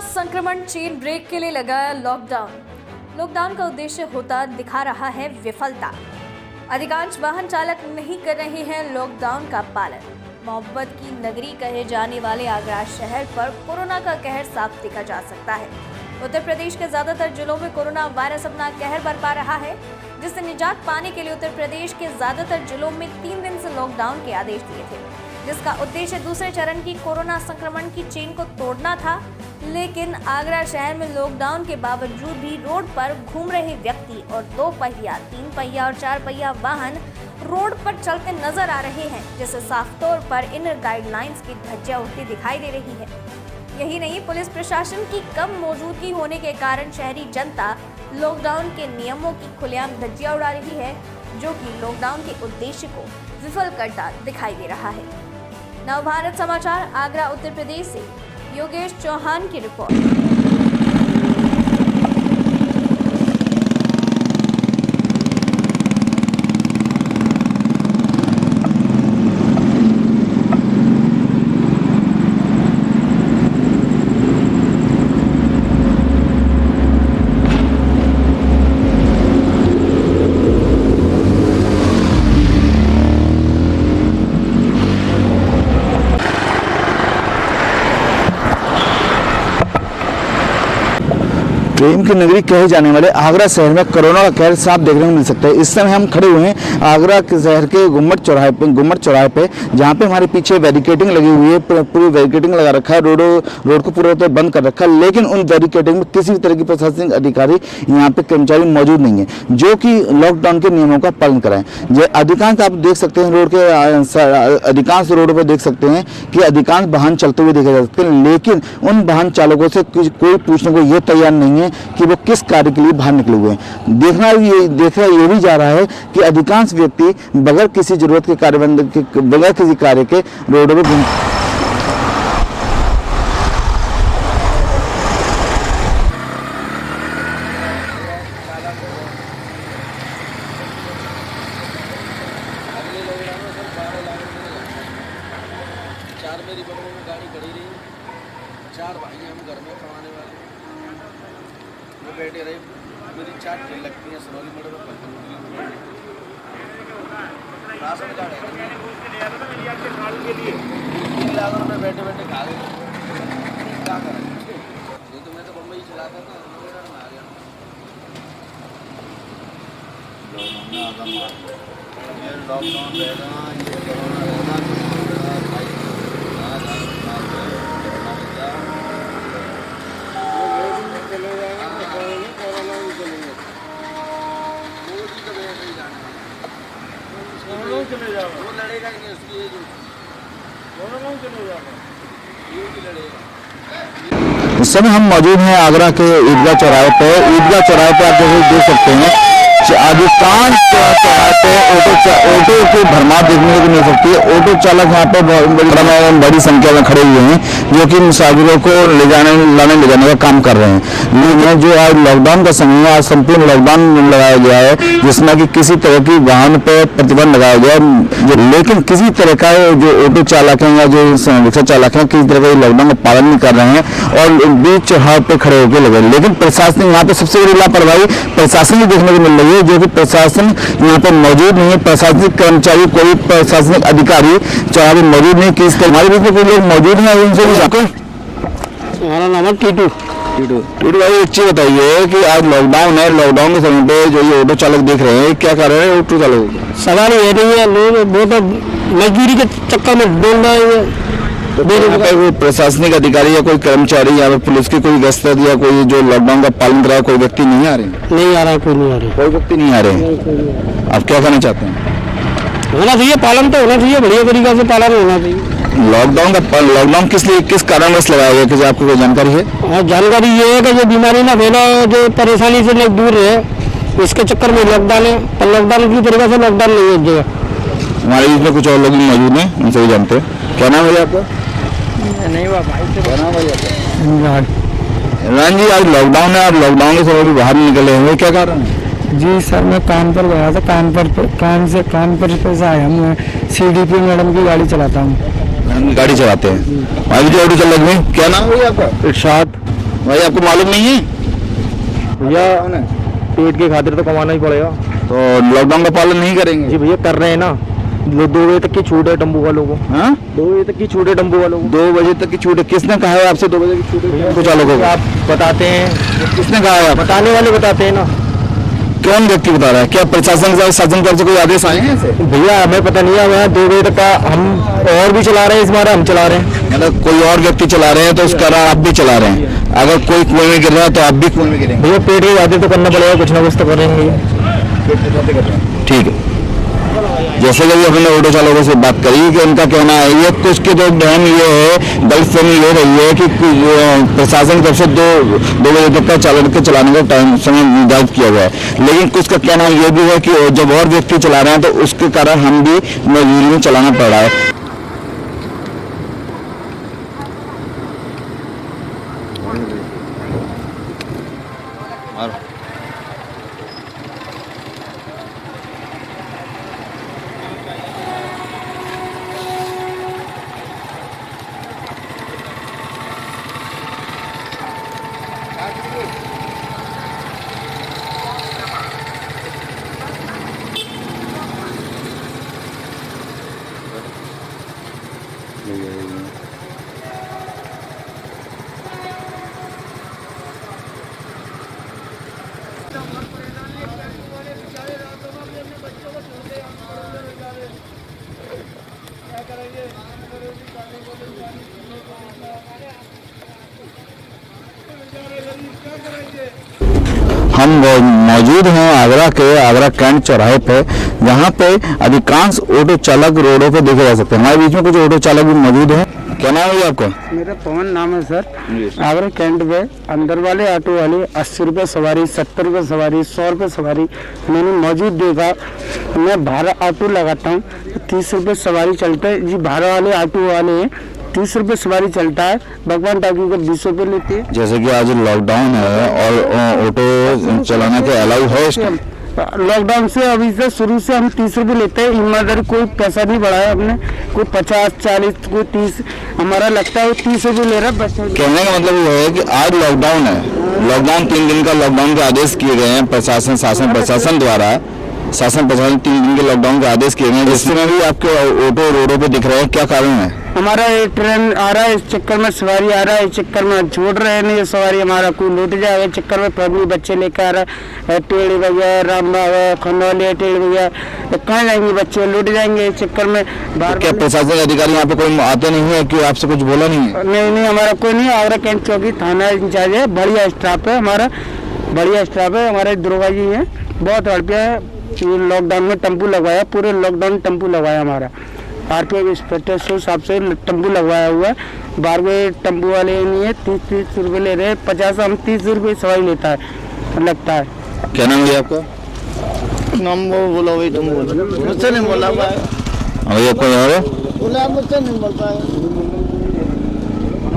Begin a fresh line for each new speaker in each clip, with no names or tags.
संक्रमण chain break के लिए लगाया लॉकडाउन का उद्देश्य होता दिखा रहा है विफलता। अधिकांश वाहन चालक नहीं कर रहे हैं लॉकडाउन का पालन। मोहब्बत की नगरी कहे जाने वाले आगरा शहर पर कोरोना का कहर साफ देखा जा सकता है। उत्तर प्रदेश के ज्यादातर जिलों में कोरोना वायरस अपना कहर बरपा रहा है, जिससे निजात पाने के लिए उत्तर प्रदेश के ज्यादातर जिलों में 3 दिन से लॉकडाउन के आदेश दिए थे, जिसका उद्देश्य दूसरे चरण की कोरोना संक्रमण की चेन को तोड़ना था। लेकिन आगरा शहर में लॉकडाउन के बावजूद भी रोड पर घूम रहे व्यक्ति और 2 पहिया, 3 पहिया और 4 पहिया वाहन रोड पर चलते नजर आ रहे हैं, जिससे साफ तौर पर इन गाइडलाइंस की धज्जियां उड़ती दिखाई दे रही है। यही नहीं, पुलिस प्रशासन की कम मौजूदगी होने के कारण शहरी जनता लॉकडाउन के नियमों की खुलेआम धज्जियां उड़ा रही है, जो कि लॉकडाउन के उद्देश्य को विफल करता दिखाई दे रहा है। नवभारत समाचार आगरा उत्तर प्रदेश से योगेश चौहान की रिपोर्ट।
प्रेम की नगरी कहे जाने वाले आगरा शहर में कोरोना का कहर साफ देखने को मिल सकता है। इस समय हम खड़े हुए हैं आगरा के शहर के गुम्मट चौराहे पे जहां पे हमारे पीछे बैरिकेडिंग लगी हुई है। पूरी बैरिकेडिंग लगा रखा है, रोड को पूरा तरह बंद कर रखा है, लेकिन उन बैरिकेडिंग में किसी भी तरह की प्रशासनिक अधिकारी यहाँ पे कर्मचारी मौजूद नहीं है जो कि लॉकडाउन के नियमों का पालन कराएं। अधिकांश आप देख सकते हैं, रोड के अधिकांश रोडों पर देख सकते हैं कि अधिकांश वाहन चलते हुए देखे जा सकते हैं, लेकिन उन वाहन चालकों से कोई पूछने को ये तैयार नहीं है कि वो किस कार्य के लिए बाहर निकले हुए हैं। देखा ये भी जा रहा है कि अधिकांश व्यक्ति बगैर किसी जरूरत के बगैर किसी कार्य के रोडों पर
मेरी बगल में गाड़ी खड़ी रही, 4 भाई हम घर में कमाने वाले, वो बैठे रहे। मेरी 4 ट्रेन लगती हैं सनौली मोड़ में, राशन कार्ड है में बैठे बैठे खा गए। क्या करें, नहीं तो मैं तो बम्बई चलाता था, आ गया लॉकडाउन रहेगा। चले जाओ, वो लड़ेगा ही नहीं, उसकी एज दोनों चले जाओ, ये भी लड़ेगा।
इस समय हम मौजूद हैं आगरा के ईदगाह चौराहे पे। ईदगाह चौराहे पे आप जैसे देख सकते हैं अधिकांश चौराहे पे ऑटो की भरमार देखने को मिल सकती है। ऑटो चालक यहाँ पे बड़ी संख्या में खड़े हुए हैं जो कि मुसाफिरों को ले जाने का काम कर रहे हैं। लेकिन जो आज लॉकडाउन का समय है, आज संपूर्ण लॉकडाउन लगाया गया है, जिसमें कि किसी तरह की वाहन पर प्रतिबंध लगाया गया है, लेकिन किसी तरह का जो ऑटो चालक हैं या जो रिक्शा चालक हैं किसी तरह का लॉकडाउन का पालन नहीं कर रहे हैं और बीच चौराहे पे खड़े होकर लगे। लेकिन प्रशासन यहाँ पे सबसे बड़ी लापरवाही प्रशासन की देखने को मिल रही है, जो कि प्रशासन यहाँ पर मौजूद नहीं है। प्रशासनिक कर्मचारी, कोई प्रशासनिक अधिकारी चौराहे मौजूद नहीं। किस तरह हमारे बीच में कोई लोग मौजूद हैं उनसे भी जाकर।
हमारा नाम है टीटू
भाई, एक चीज बताइए कि आज लॉकडाउन है, लॉकडाउन के समय पे जो ये ऑटो चालक देख रहे हैं, क्या कर रहे हैं ऑटो चालक?
सवारी ये रही है, लोग बहुत मजदूरी के चक्कर में डोल रहे हैं।
कोई प्रशासनिक अधिकारी या कोई कर्मचारी या पुलिस की कोई गश्त या कोई जो लॉकडाउन का पालन कर रहा है, कोई व्यक्ति नहीं आ रहे?
नहीं आ रहा, कोई नहीं आ रहा,
कोई व्यक्ति नहीं आ रहे। आप क्या कहना चाहते हैं?
होना चाहिए, पालन तो होना चाहिए, बढ़िया तरीका से पालन होना चाहिए।
लॉकडाउन किस कारणवश लगाया गया, किसी आपको कोई जानकारी है?
हाँ, जानकारी ये है कि जो बीमारी ना फैला, जो परेशानी से लोग दूर रहे, इसके चक्कर में लॉकडाउन है। पर लॉकडाउन की तरीका से लॉकडाउन नहीं है जगह।
हमारे बीच में कुछ और लोग मौजूद हैं, उनसे भी जानते हैं। क्या नाम है आपका?
नहीं हुआ भाई से।
क्या नाम है आपका? रान जी, आज लॉकडाउन है, आप लॉकडाउन के समय भी बाहर निकले हुए, क्या कारण है?
जी सर, मैं काम पर गया था, काम पर पैसा आया। मैं CDP मैडम की गाड़ी चलाता हूँ।
गाड़ी चलाते हैं? अभी जो ऑटो चल रही है, क्या नाम है आपका?
इरशाद।
भाई आपको मालूम नहीं है?
भैया पेट के खातिर तो कमाना ही पड़ेगा।
तो लॉकडाउन का पालन नहीं करेंगे?
जी भैया कर रहे हैं ना, 2 बजे तक की छूट है टेम्पो वालों को।
हाँ,
2 बजे तक की छूट है टेम्पो वालों को।
2 बजे तक की छूट है? किसने कहा है आपसे 2 बजे की छूट है टेम्पो चालकों को?
आप बताते हैं,
किसने कहा है?
बताने वाले बताते हैं ना।
कौन व्यक्ति बता रहा है? क्या प्रशासन से, शासन तरफ से कोई आदेश आए हैं ऐसे?
भैया हमें पता नहीं है, हमें 2 बजे तक का हम और भी चला रहे हैं, इस बार हम चला रहे हैं।
मतलब कोई और व्यक्ति चला रहे हैं तो उसका आप भी चला रहे हैं। अगर कोई कुएं में गिर रहा है तो आप भी कुएं में गिरेंगे।
भैया पेट के खातिर तो करना पड़ेगा, कुछ ना कुछ तो करेंगे।
ठीक है। जैसे कि अपने ऑटो चालकों से बात करी कि उनका कहना है ये कुछ के तो बहन ये है, गलतफहमी ये रही है कि प्रशासन की तरफ से 2 बजे तक का चालन के चलाने का टाइम समय निर्धारित किया गया है, लेकिन कुछ का कहना ये भी है कि जब और व्यक्ति चला रहे हैं तो उसके कारण हम भी मजबूरी में चलाना पड़ रहा है। हम मौजूद हैं आगरा कैंट चौराहे पे, जहाँ पे अधिकांश ऑटो चालक रोडों पे देखे जा सकते हैं। हमारे बीच में कुछ ऑटो चालक भी मौजूद हैं। क्या नाम है आपका?
मेरा पवन नाम है सर। आगरा कैंट पे अंदर वाले ऑटो वाले 80 रुपये सवारी, 70 रुपये सवारी, 100 रुपये सवारी मैंने मौजूद देखा। मैं भाड़ा ऑटो लगाता हूँ 30 रुपये सवारी चलता है जी। भाड़ा वाले ऑटो वाले 30 रुपये सवारी चलता है, भगवान टाकी का 20 रुपये लेते हैं।
जैसे कि आज लॉकडाउन है और ऑटो चलाने के अलाउ है इसमें?
लॉकडाउन से अभी से शुरू से हम 30 रुपये लेते हैं। ईमानदारी कोई पैसा नहीं बढ़ाया हमने, कोई 50, 40, कोई 30, हमारा लगता है 30 रुपये ले रहा है बस।
कहने का मतलब ये है कि आज लॉकडाउन है, लॉकडाउन 3 दिन का लॉकडाउन के आदेश किए गए हैं शासन प्रशासन द्वारा। 3 दिन के लॉकडाउन के आदेश किए गए, जिसमें भी आपके ऑटो रोडों पे दिख रहे हैं। क्या कारण है?
हमारा ये ट्रेन आ रहा है, इस चक्कर में सवारी आ रहा है, इस चक्कर में छोड़ रहे हैं नहीं सवारी, हमारा कोई लूट जाएगा इस चक्कर में। फैमिली बच्चे लेकर आ रहा है, टेढ़ी भैया, रामबाग खंडौली, टेढ़ी भैया, कहाँ जाएंगे बच्चे, लूट जाएंगे इस चक्कर में।
क्या प्रशासनिक अधिकारी यहाँ पे कोई आते नहीं है कि आपसे कुछ बोला नहीं है?
नहीं, हमारा कोई नहीं। आगरा कैंट चौकी थाना इंचार्ज है, बढ़िया स्टाफ है हमारा, बढ़िया स्टाफ है। हमारे दुर्गा जी है, बहुत रुपया है। लॉकडाउन में टेम्पू लगवाया, पूरे लॉकडाउन टेम्पू लगवाया हमारा। आरपीएफ इंस्पेक्टर हिसाब से टेम्पू लगवाया हुआ है। 12 टेम्पू वाले नहीं है, 30 रुपये ले रहे हैं, 50 हम 30 रुपये सवारी लेता है लगता है।
क्या नाम है आपका?
नाम वो बोला वही तुम बोलो, मुझसे नहीं बोला पाया।
ये कोई और है?
बोला मुझसे नहीं बोल पाया।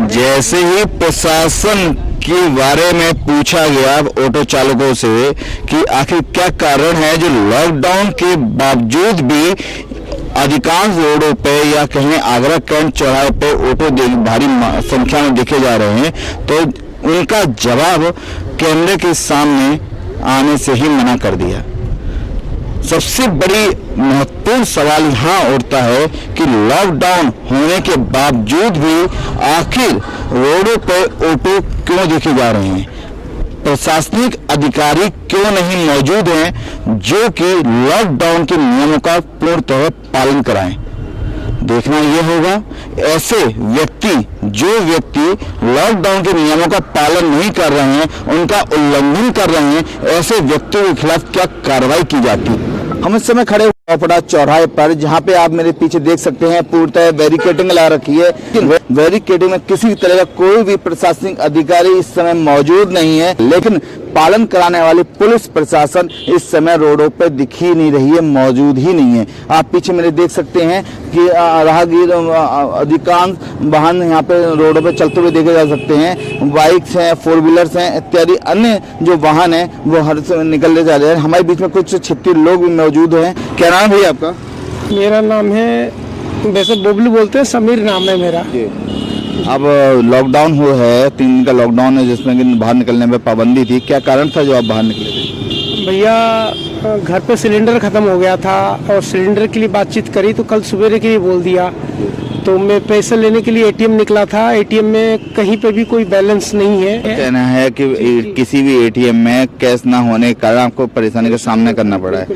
जैसे ही प्रशासन के बारे में पूछा गया ऑटो चालकों से कि आखिर क्या कारण है जो लॉकडाउन के बावजूद भी अधिकांश रोडों पे या कहीं आगरा कैंट चौराहे पे ऑटो भारी संख्या में देखे जा रहे हैं, तो उनका जवाब कैमरे के सामने आने से ही मना कर दिया। सबसे बड़ी महत्वपूर्ण सवाल यहाँ उठता है कि लॉकडाउन होने के बावजूद भी आखिर रोडों पर ऑटो क्यों देखे जा रहे हैं? प्रशासनिक अधिकारी क्यों नहीं मौजूद हैं जो कि लॉकडाउन के नियमों का पूर्णतः पालन कराएं? देखना यह होगा ऐसे व्यक्ति जो व्यक्ति लॉकडाउन के नियमों का पालन नहीं कर रहे हैं, उनका उल्लंघन कर रहे हैं, ऐसे व्यक्तियों के खिलाफ क्या कार्रवाई की जाती है। हम इस समय खड़े पड़ा चौराहे पर, जहां पे आप मेरे पीछे देख सकते हैं पूर्णतः बैरिकेडिंग ला रखी है। बैरिकेडिंग में किसी तरह का कोई भी प्रशासनिक अधिकारी इस समय मौजूद नहीं है, लेकिन पालन कराने वाली पुलिस प्रशासन इस समय रोडों पर दिख ही नहीं रही है, मौजूद ही नहीं है। आप पीछे मेरे देख सकते हैं कि राहगीर अधिकांश वाहन यहाँ पे रोडों पे चलते हुए देखे जा सकते हैं। बाइक्स हैं, 4 व्हीलर्स हैं, इत्यादि अन्य जो वाहन हैं वो हर समय निकलते जा रहे हैं। हमारे बीच में कुछ 36 लोग भी मौजूद हैं। क्या नाम है आपका?
मेरा नाम है, वैसे बबलू बोलते हैं, समीर नाम है मेरा।
अब लॉकडाउन हो है, 3 दिन का लॉकडाउन है जिसमें कि बाहर निकलने में पाबंदी थी, क्या कारण था जो आप बाहर निकले थे?
भैया घर पे सिलेंडर ख़त्म हो गया था और सिलेंडर के लिए बातचीत करी तो कल सवेरे के लिए बोल दिया, तो मैं पैसे लेने के लिए एटीएम निकला था। एटीएम में कहीं पे भी कोई बैलेंस नहीं है।
कहना है कि किसी भी एटीएम में कैश ना होने के कारण आपको परेशानी का सामना करना पड़ा है।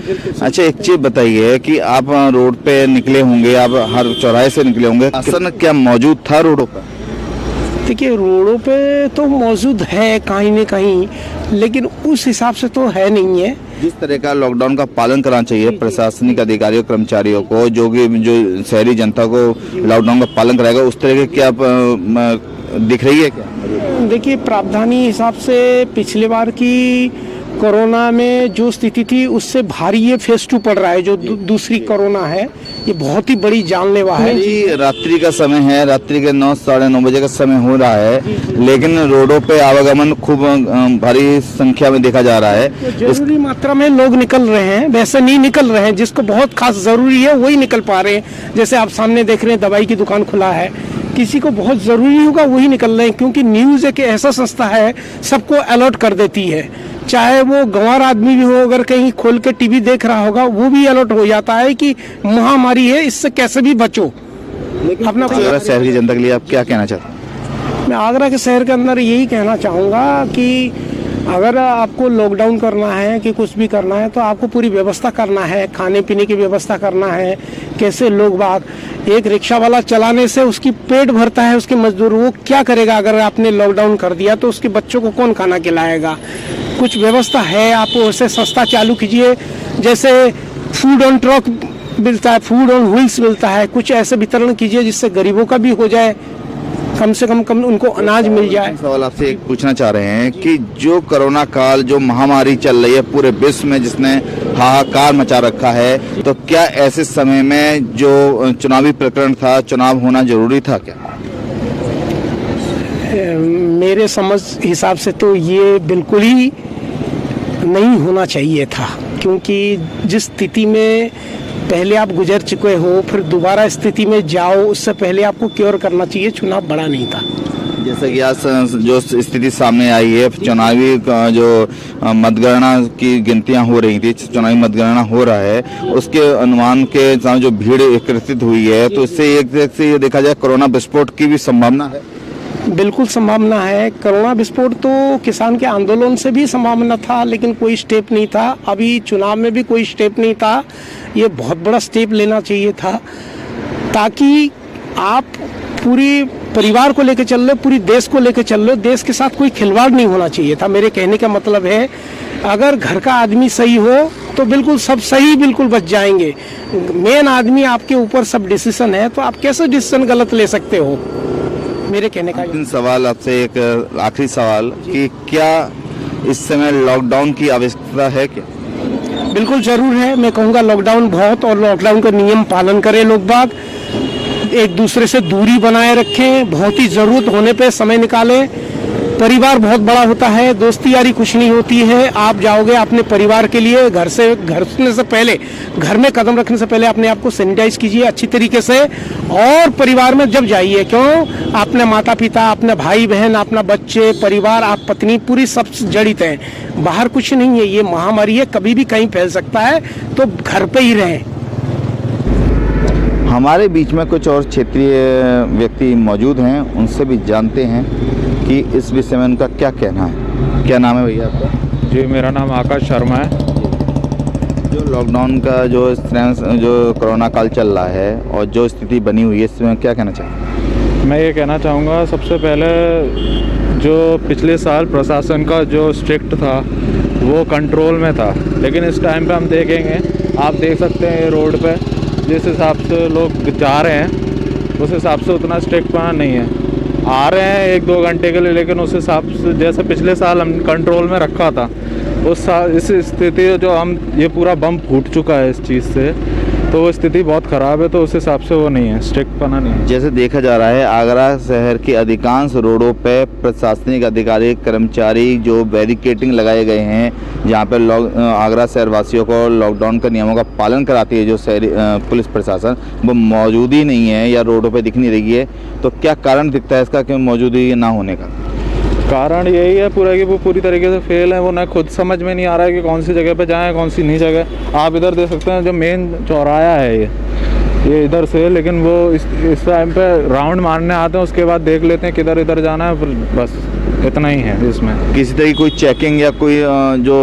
अच्छा, एक चीज बताइए कि आप रोड पे निकले होंगे, आप हर चौराहे से निकले होंगे, असल क्या मौजूद था रोडों पर?
देखिए, रोडों पे तो मौजूद है कहीं न कहीं, लेकिन उस हिसाब से तो है नहीं है।
जिस तरह का लॉकडाउन का पालन करना चाहिए प्रशासनिक अधिकारियों कर्मचारियों को, जो शहरी जनता को लॉकडाउन का पालन कराएगा, उस तरह के क्या दिख रही है क्या?
देखिए, प्रावधानी हिसाब से पिछले बार की कोरोना में जो स्थिति थी उससे भारी ये फेज 2 पड़ रहा है। जो दूसरी कोरोना है ये बहुत ही बड़ी जानलेवा है
जी। रात्रि का समय है, रात्रि के 9 साढ़े 9 बजे का समय हो रहा है, लेकिन रोडों पे आवागमन खूब भारी संख्या में देखा जा रहा है।
जरूरी मात्रा में लोग निकल रहे हैं, वैसे नहीं निकल रहे हैं। जिसको बहुत खास जरूरी है वही निकल पा रहे हैं। जैसे आप सामने देख रहे हैं, दवाई की दुकान खुला है, किसी को बहुत जरूरी होगा वही निकल रहे हैं, क्योंकि न्यूज एक ऐसा संस्था है सबको अलर्ट कर देती है। चाहे वो गंवार आदमी भी हो, अगर कहीं खोल के टीवी देख रहा होगा वो भी अलर्ट हो जाता है कि महामारी है, इससे कैसे भी बचो। अपना
शहर की जनता के लिए आप क्या कहना चाहते हैं?
मैं आगरा के शहर के अंदर यही कहना चाहूँगा कि अगर आपको लॉकडाउन करना है कि कुछ भी करना है तो आपको पूरी व्यवस्था करना है, खाने पीने की व्यवस्था करना है। कैसे लोग बाग, एक रिक्शा वाला चलाने से उसकी पेट भरता है, उसके मजदूर, वो क्या करेगा? अगर आपने लॉकडाउन कर दिया तो उसके बच्चों को कौन खाना खिलाएगा? कुछ व्यवस्था है, आप उसे सस्ता चालू कीजिए। जैसे फूड ऑन ट्रक मिलता है, फूड ऑन व्हील्स मिलता है, कुछ ऐसे वितरण कीजिए जिससे गरीबों का भी हो जाए, कम से कम उनको अनाज मिल जाए।
सवाल आपसे एक पूछना चाह रहे हैं कि जो कोरोना काल, जो महामारी चल रही है पूरे विश्व में, जिसने हाहाकार मचा रखा है, तो क्या ऐसे समय में जो चुनावी प्रकरण था, चुनाव होना जरूरी था क्या?
मेरे समझ हिसाब से तो ये बिल्कुल ही नहीं होना चाहिए था, क्योंकि जिस स्थिति में पहले आप गुजर चुके हो, फिर दोबारा स्थिति में जाओ, उससे पहले आपको क्योर करना चाहिए। चुनाव बड़ा नहीं था।
जैसे कि आज जो स्थिति सामने आई है, चुनावी जो मतगणना की गिनतियां हो रही थी, चुनावी मतगणना हो रहा है, उसके अनुमान के साथ जो भीड़ एकत्रित हुई है, तो इससे एक तरह से ये देखा जाए कोरोना विस्फोट की भी संभावना है।
बिल्कुल संभावना है। कोरोना विस्फोट तो किसान के आंदोलन से भी संभावना था, लेकिन कोई स्टेप नहीं था। अभी चुनाव में भी कोई स्टेप नहीं था। ये बहुत बड़ा स्टेप लेना चाहिए था, ताकि आप पूरी परिवार को लेकर चल रहे, पूरी देश को लेकर चल रहे, देश के साथ कोई खिलवाड़ नहीं होना चाहिए था। मेरे कहने का मतलब है, अगर घर का आदमी सही हो तो बिल्कुल सब सही बिल्कुल बच जाएंगे। मेन आदमी आपके ऊपर सब डिसीजन है, तो आप कैसे डिसीजन गलत ले सकते हो? मेरे कहने का
सवाल आपसे, एक आखिरी सवाल, कि क्या इस समय लॉकडाउन की आवश्यकता है क्या?
बिल्कुल जरूर है। मैं कहूँगा लॉकडाउन बहुत, और लॉकडाउन का नियम पालन करें लोग बाग, एक दूसरे से दूरी बनाए रखें, बहुत ही जरूरत होने पे समय निकालें। परिवार बहुत बड़ा होता है, दोस्ती यारी कुछ नहीं होती है। आप जाओगे अपने परिवार के लिए, घर से पहले, घर में कदम रखने से पहले अपने आप को सैनिटाइज कीजिए अच्छी तरीके से, और परिवार में जब जाइए, क्यों, अपने माता पिता, अपने भाई बहन, अपना बच्चे, परिवार, आप पत्नी, पूरी सब जड़ित हैं। बाहर कुछ नहीं है, ये महामारी है, कभी भी कहीं फैल सकता है, तो घर पे ही रहें।
हमारे बीच में कुछ और क्षेत्रीय व्यक्ति मौजूद हैं, उनसे भी जानते हैं कि इस विषय में उनका क्या कहना है। क्या नाम है भैया आपका?
जी, मेरा नाम आकाश शर्मा है।
जो लॉकडाउन का जो कोरोना काल चल रहा है और जो स्थिति बनी हुई है, इसमें क्या कहना चाहिए?
मैं ये कहना चाहूँगा, सबसे पहले जो पिछले साल प्रशासन का जो स्ट्रिक्ट था वो कंट्रोल में था, लेकिन इस टाइम पे हम देखेंगे, आप देख सकते हैं रोड पे जिस हिसाब से लोग जा रहे हैं, उस हिसाब से उतना स्ट्रिक्ट पना नहीं है। आ रहे हैं 1-2 घंटे के लिए, लेकिन उस हिसाब से जैसे पिछले साल हम कंट्रोल में रखा था, उस साल इस स्थिति जो हम, ये पूरा बम फूट चुका है इस चीज़ से, तो वो स्थिति बहुत ख़राब है, तो उस हिसाब से वो नहीं है, स्ट्रिक्ट पना नहीं है।
जैसे देखा जा रहा है आगरा शहर के अधिकांश रोडों पे प्रशासनिक अधिकारी कर्मचारी जो बैरिकेडिंग लगाए गए हैं, जहाँ पे आगरा शहर वासियों को लॉकडाउन के नियमों का पालन कराती है जो शहरी पुलिस प्रशासन, वो मौजूद ही नहीं है या रोडों पे दिख नहीं रही है। तो क्या कारण दिखता है इसका कि मौजूदगी ना होने का?
कारण यही है पूरा कि वो पूरी तरीके से फेल है, वो ना खुद समझ में नहीं आ रहा है कि कौन सी जगह पे जाएं, कौन सी नहीं जगह। आप इधर देख सकते हैं जो मेन चौराहा है ये इधर से, लेकिन वो इस टाइम पे राउंड मारने आते हैं, उसके बाद देख लेते हैं किधर इधर जाना है, बस इतना ही है इसमें।
किसी तरह की कोई चेकिंग या कोई जो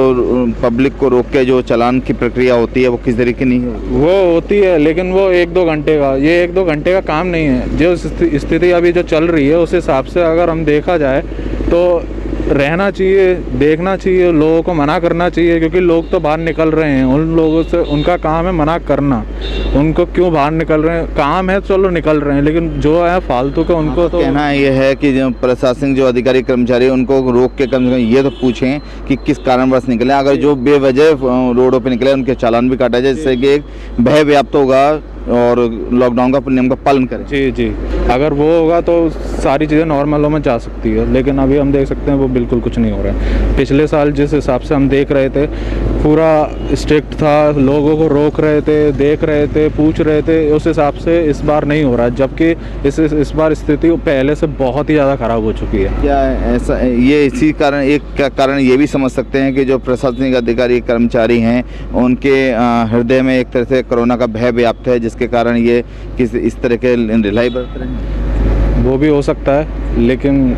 पब्लिक को रोक के जो चालान की प्रक्रिया होती है वो किस तरीके की नहीं है?
वो होती है, लेकिन वो 1-2 घंटे का, ये 1-2 घंटे का काम नहीं है। जो स्थिति अभी जो चल रही है उस हिसाब से अगर हम देखा जाए तो रहना चाहिए, देखना चाहिए, लोगों को मना करना चाहिए, क्योंकि लोग तो बाहर निकल रहे हैं। उन लोगों से उनका काम है मना करना, उनको क्यों बाहर निकल रहे हैं, काम है चलो निकल रहे हैं, लेकिन जो है फालतू का उनको तो
कहना ये है कि जो प्रशासनिक जो अधिकारी कर्मचारी उनको रोक के कम से कम ये तो पूछें कि किस कारणवश निकले। अगर जो बेवजह रोडों पे निकले उनके चालान भी काटा जाए, जिससे कि एक भय व्याप्त होगा और लॉकडाउन का नियम का पालन करें।
जी, अगर वो होगा तो सारी चीज़ें नॉर्मलों में जा सकती है, लेकिन अभी हम देख सकते हैं वो बिल्कुल कुछ नहीं हो रहा है। पिछले साल जिस हिसाब से हम देख रहे थे पूरा स्ट्रिक्ट था, लोगों को रोक रहे थे, देख रहे थे, पूछ रहे थे, उस हिसाब से इस बार नहीं हो रहा है, जबकि इस बार स्थिति पहले से बहुत ही ज़्यादा ख़राब हो चुकी है।
क्या ऐसा ये इसी कारण एक कारण ये भी समझ सकते हैं कि जो प्रशासनिक अधिकारी कर्मचारी हैं उनके हृदय में एक तरह से कोरोना का भय व्याप्त है, जिसके कारण ये इस तरह के ढिलाई बरत रहे हैं?
वो भी हो सकता है, लेकिन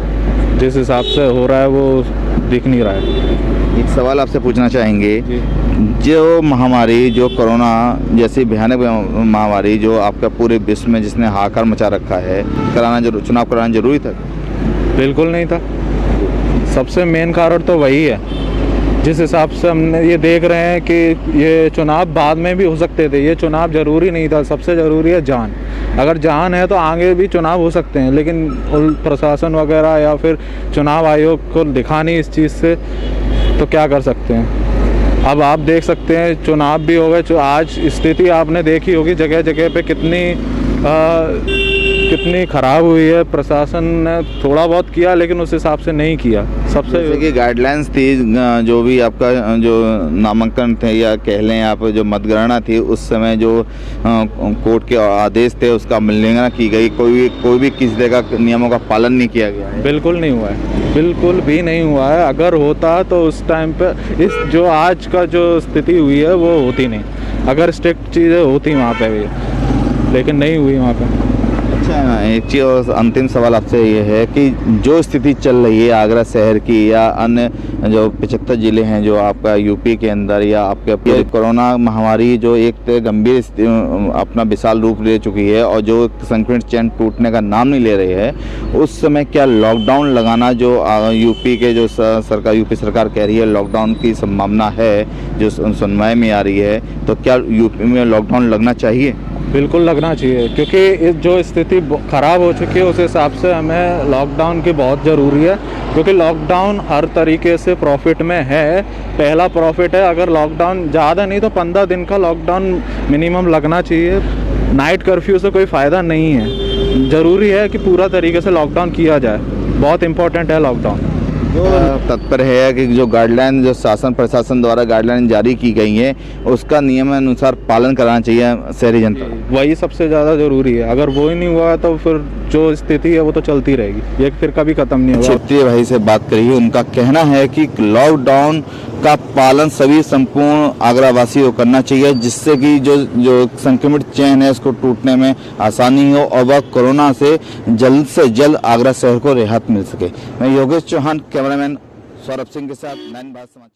जिस हिसाब से हो रहा है वो दिख नहीं रहा है।
एक सवाल आपसे पूछना चाहेंगे, जो महामारी जो कोरोना जैसी भयानक महामारी जो आपका पूरे विश्व में जिसने हाहाकार मचा रखा है, चुनाव कराना जरूरी था?
बिल्कुल नहीं था। सबसे मेन कारण तो वही है। जिस हिसाब से हमने ये देख रहे हैं कि ये चुनाव बाद में भी हो सकते थे, ये चुनाव ज़रूरी नहीं था। सबसे ज़रूरी है जान। अगर जान है तो आगे भी चुनाव हो सकते हैं, लेकिन प्रशासन वगैरह या फिर चुनाव आयोग को दिखा नहीं इस चीज़ से, तो क्या कर सकते हैं। अब आप देख सकते हैं चुनाव भी हो गए, आज स्थिति आपने देखी होगी जगह जगह पे कितनी ख़राब हुई है। प्रशासन ने थोड़ा बहुत किया, लेकिन उस हिसाब से नहीं किया। सबसे
की गाइडलाइंस थी, जो भी आपका जो नामांकन थे या कह लें आप जो मतगणना थी, उस समय जो कोर्ट के आदेश थे उसका उल्लंघन की गई, कोई भी किसी तरह का नियमों का पालन नहीं किया गया है।
बिल्कुल नहीं हुआ है, बिल्कुल भी नहीं हुआ है। अगर होता तो उस टाइम पे इस जो आज का जो स्थिति हुई है वो होती नहीं, अगर स्ट्रिक्ट चीज़ें होती वहाँ पे भी, लेकिन नहीं हुई वहाँ पे।
अच्छा, एक चीज़ और अंतिम सवाल आपसे ये है कि जो स्थिति चल रही है आगरा शहर की या अन्य जो 75 ज़िले हैं जो आपका यूपी के अंदर, या आपके कोरोना महामारी जो एक गंभीर अपना विशाल रूप ले चुकी है और जो संक्रमण चैन टूटने का नाम नहीं ले रही है, उस समय क्या लॉकडाउन लगाना जो यूपी के जो यूपी सरकार कह रही है लॉकडाउन की संभावना है जो सुनवाई में आ रही है, तो क्या यूपी में लॉकडाउन लगना चाहिए?
बिल्कुल लगना चाहिए, क्योंकि जो स्थिति ख़राब हो चुकी है उस हिसाब से हमें लॉकडाउन की बहुत ज़रूरी है, क्योंकि लॉकडाउन हर तरीके से प्रॉफिट में है। पहला प्रॉफिट है, अगर लॉकडाउन ज़्यादा नहीं तो 15 दिन का लॉकडाउन मिनिमम लगना चाहिए। नाइट कर्फ्यू से कोई फ़ायदा नहीं है, ज़रूरी है कि पूरा तरीके से लॉकडाउन किया जाए, बहुत इम्पोर्टेंट है लॉकडाउन।
तत्पर है कि जो गाइडलाइन जो शासन प्रशासन द्वारा गाइडलाइन जारी की गई है उसका नियमानुसार पालन कराना चाहिए शहरी जनता,
वही सबसे ज़्यादा ज़रूरी है। अगर वो ही नहीं हुआ तो फिर जो स्थिति है वो तो चलती रहेगी, ये फिर कभी ख़त्म नहीं होगा।
क्षेत्रीय भाई से बात करिए, उनका कहना है कि लॉकडाउन का पालन सभी संपूर्ण आगरावासी को करना चाहिए, जिससे कि जो संक्रमित चैन है उसको टूटने में आसानी हो और वह कोरोना से जल्द आगरा शहर को राहत मिल सके। मैं योगेश चौहान, कैमरामैन सौरभ सिंह के साथ 9 भारत समाचार।